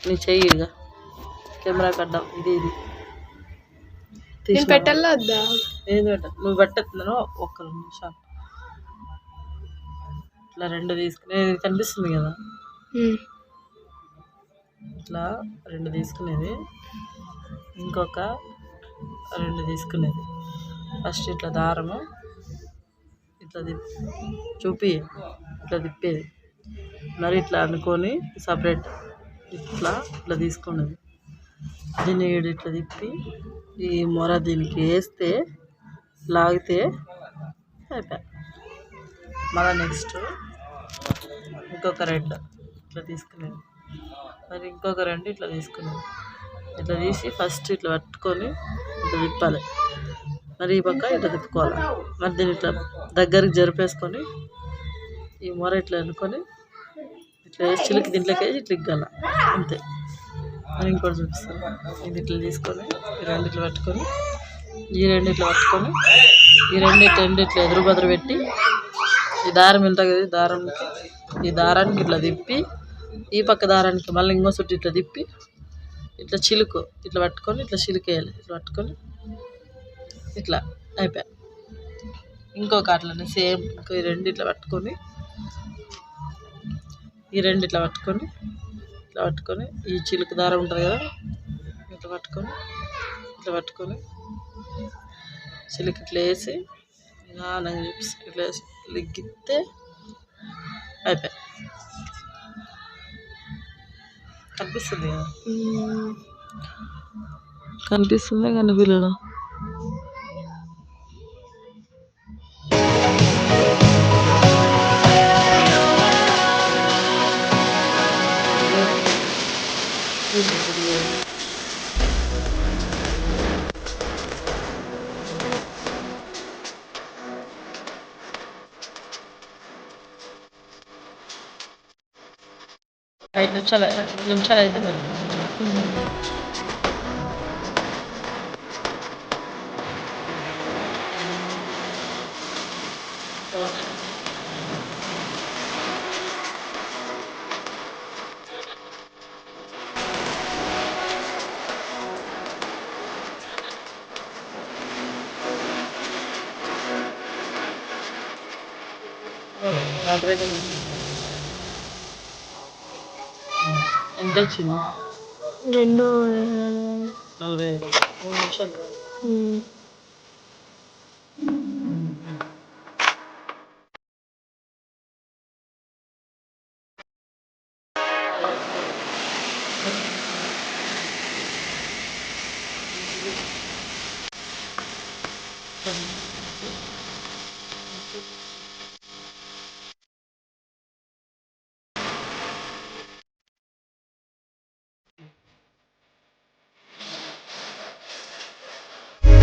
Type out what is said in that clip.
నీ చెయ్యి ఇక కెమెరా కడ్డాం ఇది పెట్టాలా వద్దా? ఏది పెట్ట నువ్వు పెట్టేస్తున్నాను. ఒక్క నిమిషం ఇట్లా రెండు తీసుకునే కనిపిస్తుంది కదా, ఇట్లా రెండు తీసుకునేది, ఇంకొక రెండు తీసుకునేది. ఫస్ట్ ఇట్లా దారము ఇట్లా చూపి ఇట్లా తిప్పేది, మరి ఇట్లా అనుకొని సపరేట్ ఇట్లా ఇట్లా తీసుకున్నది. దీన్ని ఇట్లా తిప్పి ఈ మొర దీనికి వేస్తే లాగితే అయిపోయా. మళ్ళీ నెక్స్ట్ ఇంకొక రెండు ఇట్లా తీసుకునేది, మరి ఇంకొక రెండు ఇట్లా తీసుకునేది. ఇట్లా తీసి ఫస్ట్ ఇట్లా పట్టుకొని ఇట్లా తిప్పాలి, మరి ఈ పక్క ఇట్లా తిప్పుకోవాలి. మరి దీన్ని ఇట్లా దగ్గరికి జరిపేసుకొని ఈ మొర ఇట్లా అనుకొని ఇట్లా వేసి చిలికి దీంట్లోకి వేసి ఇట్లా ఇగ్గాల అంతే. అని ఇంకోటి చూపిస్తాను. ఇది ఇట్లా తీసుకొని ఈ రెండు ఇట్లా పట్టుకొని ఈ రెండు ఇట్లా పట్టుకొని ఈ రెండు ఇట్లా ఎదురు బదురు పెట్టి ఈ దారం ఉంటుంది కదా, ఈ దారానికి ఇట్లా తిప్పి ఈ పక్క దారానికి మళ్ళీ ఇంకో చుట్టూ ఇట్లా తిప్పి ఇట్లా చిలుకు ఇట్లా పట్టుకొని ఇట్లా చిలికేయాలి. ఇట్లా పట్టుకొని ఇట్లా అయిపోయా. ఇంకొక అట్లనే సేమ్ ఇంకో ఈ రెండు ఇట్లా పట్టుకొని ఈ రెండు ఇట్లా పట్టుకొని ఈ చిలుకు దారం ఉంటుంది కదా, ఇట్లా పట్టుకొని చిలుకు ఇట్లా వేసి నాకు చూపిస్తే ఇట్లా వేసి లిగ్గితే అయిపోయా. కనిపిస్తుంది కదా, కనిపిస్తుంది కనిపించడం. ఐదు నిమిషాలు అయితే ఎంత వచ్చింది? 2:43 నిమిషాలు.